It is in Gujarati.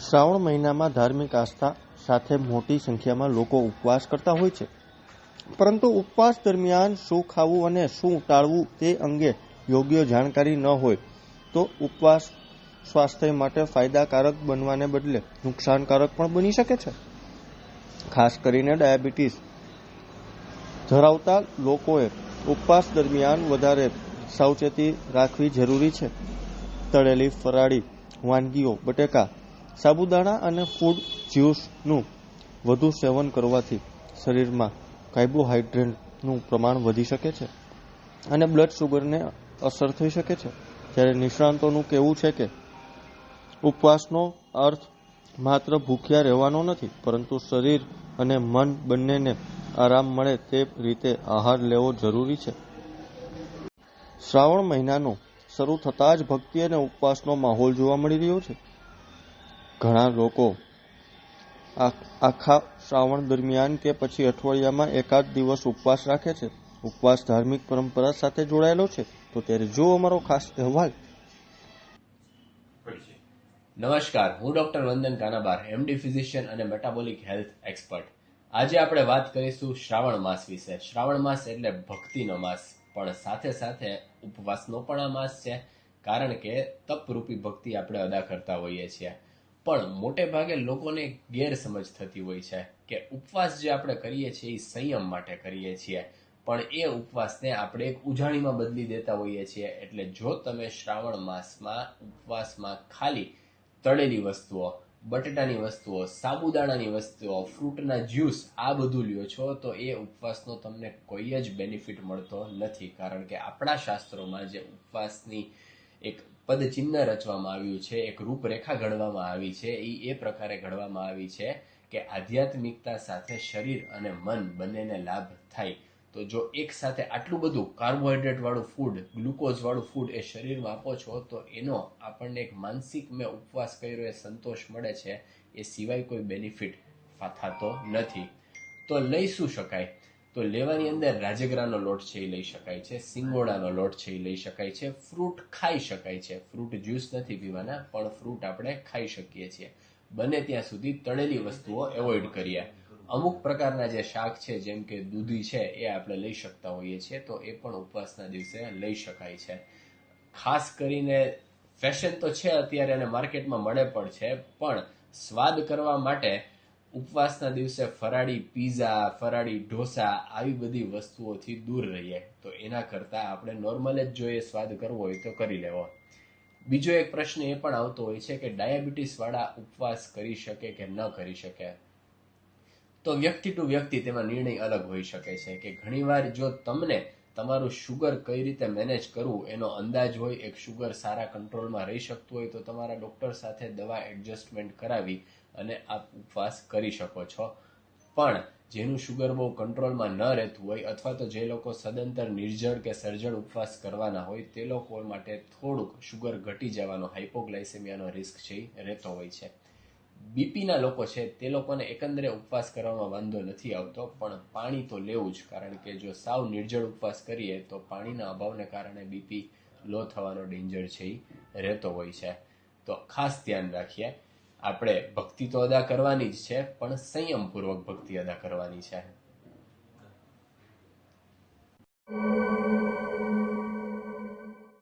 શ્રાવણ મહિનામાં ધાર્મિક આસ્થા સાથે મોટી સંખ્યામાં લોકો ઉપવાસ કરતા હોય છે, પરંતુ ઉપવાસ દરમિયાન શું ખાવું અને શું ટાળવું તે અંગે યોગ્ય જાણકારી ન હોય તો ઉપવાસ સ્વાસ્થ્ય માટે ફાયદાકારક બનવાને બદલે નુકસાનકારક પણ બની શકે છે. ખાસ કરીને ડાયાબિટીસ ધરાવતા લોકોએ ઉપવાસ દરમિયાન વધારે સાવચેતી રાખવી જરૂરી છે. તળેલી ફરાળી વાનગીઓ, બટેકા, સાબુદાણા અને ફ્રૂટ જ્યુસનું વધુ સેવન કરવાથી શરીરમાં કાર્બોહાઈડ્રેટનું પ્રમાણ વધી શકે છે અને બ્લડ શુગરને અસર થઈ શકે છે. જ્યારે નિષ્ણાતોનું કહેવું છે કે ઉપવાસનો અર્થ માત્ર ભૂખ્યા રહેવાનો નથી, પરંતુ શરીર અને મન બંનેને આરામ મળે તે રીતે આહાર લેવો જરૂરી છે. શ્રાવણ મહિનાનો શરૂ થતાં જ ભક્તિ અને ઉપવાસનો માહોલ જોવા મળી રહ્યો છે. ઘણા લોકો આખા શ્રાવણ દરમિયાન કે પછી અઠવાડિયામાં એકાદ દિવસ ઉપવાસ રાખે છે. ઉપવાસ ધાર્મિક પરંપરા સાથે જોડાયેલો છે, તો ત્યારે જો અમારો ખાસ અહેવાલ. નમસ્કાર, હું ડોક્ટર વંદન કાનાબાર, એમડી ફિઝિશિયન અને મેટાબોલિક હેલ્થ એક્સપર્ટ. આજે આપણે વાત કરીશું શ્રાવણ માસ વિશે. શ્રાવણ માસ એટલે ભક્તિનો માસ, પણ સાથે સાથે ઉપવાસનો પણ આ માસ છે, કારણ કે તપરૂપી ભક્તિ આપણે અદા કરતા હોઈએ છીએ. પણ મોટે ભાગે લોકોને ગેરસમજ થતી હોય છે કે ઉપવાસ જે આપણે કરીએ છીએ એ સંયમ માટે કરીએ છીએ, પણ એ ઉપવાસને આપણે એક ઉજાણીમાં બદલી દેતા હોઈએ છીએ. એટલે જો તમે શ્રાવણ માસમાં ઉપવાસમાં ખાલી તળેલી વસ્તુઓ, બટેટાની વસ્તુઓ, સાબુદાણાની વસ્તુઓ, ફ્રૂટના જ્યુસ આ બધું લ્યો છો તો એ ઉપવાસનો તમને કોઈ જ બેનિફિટ મળતો નથી. કારણ કે આપણા શાસ્ત્રોમાં જે ઉપવાસની એક પદચિહ્ન રચવામાં આવ્યું છે, એક રૂપરેખા ઘડવામાં આવી છે, એ પ્રકારે ઘડવામાં આવી છે કે આધ્યાત્મિકતા સાથે શરીર અને મન બંનેને લાભ થાય. તો જો એક સાથે આટલું બધું કાર્બોહાઈડ્રેટ વાળું ફૂડ, ગ્લુકોઝ વાળું ફૂડ એ શરીરમાં આપો છો, તો એનો આપણને એક માનસિક મેં ઉપવાસ કર્યો એ સંતોષ મળે છે, એ સિવાય કોઈ બેનિફિટ થતો નથી. તો લઈ શું શકાય? તો લેવાની અંદર રાજગરાનો લોટ છે એ લઈ શકાય છે, સિંગોડાનો લોટ છે એ લઈ શકાય છે, ફ્રૂટ ખાઈ શકાય છે. ફ્રૂટ જ્યુસ નથી પીવાના, પણ ફ્રૂટ આપણે ખાઈ શકીએ છીએ. બને ત્યાં સુધી તળેલી વસ્તુઓ એવોઇડ કરીએ. અમુક પ્રકારના જે શાક છે, જેમ કે દૂધી છે, એ આપણે લઈ શકતા હોઈએ છીએ, તો એ પણ ઉપવાસના દિવસે લઈ શકાય છે. ખાસ કરીને ફેશન તો છે અત્યારે અને માર્કેટમાં મળે પણ છે, પણ સ્વાદ કરવા માટે ઉપવાસના દિવસે ફરાળી પીઝા, ફરાળી ઢોસા આવી બધી વસ્તુઓથી દૂર રહીએ. તો એના કરતાં આપણે નોર્મલ જ જો એ સ્વાદ કરવો હોય તો કરી લેવો. બીજો એક પ્રશ્ન એ પણ આવતો હોય છે કે ડાયાબિટીસ વાળા ઉપવાસ કરી શકે કે ન કરી શકે. તો વ્યક્તિ ટુ વ્યક્તિ તેમાં નિર્ણય અલગ હોઈ શકે છે કે ઘણીવાર જો તમને તમારું શુગર કઈ રીતે મેનેજ કરવું એનો અંદાજ હોય, એક શુગર સારા કંટ્રોલમાં રહી શકતું હોય, તો તમારા ડોક્ટર સાથે દવા એડજસ્ટમેન્ટ કરાવી અને આપ ઉપવાસ કરી શકો છો. પણ જેનું શુગર બહુ કંટ્રોલમાં ન રહેતું હોય, અથવા તો જે લોકો સદંતર નિર્જળ કે સર્જળ ઉપવાસ કરવાના હોય, તે લોકો માટે થોડુંક શુગર ઘટી જવાનો, હાઇપોગ્લાયસેમિયાનો રિસ્ક છે એ રહેતો હોય છે. બીપીના લોકો છે તે લોકોને એકંદરે ઉપવાસ કરવામાં વાંધો નથી આવતો, પણ પાણી તો લેવું જ, કારણ કે જો સાવ નિર્જળ ઉપવાસ કરીએ તો પાણીના અભાવને કારણે બીપી લો થવાનો ડેન્જર છે એ રહેતો હોય છે. તો ખાસ ધ્યાન રાખીએ. આપણે ભક્તિ તો અદા કરવાની જ છે, પણ સંયમપૂર્વક ભક્તિ અદા કરવાની છે.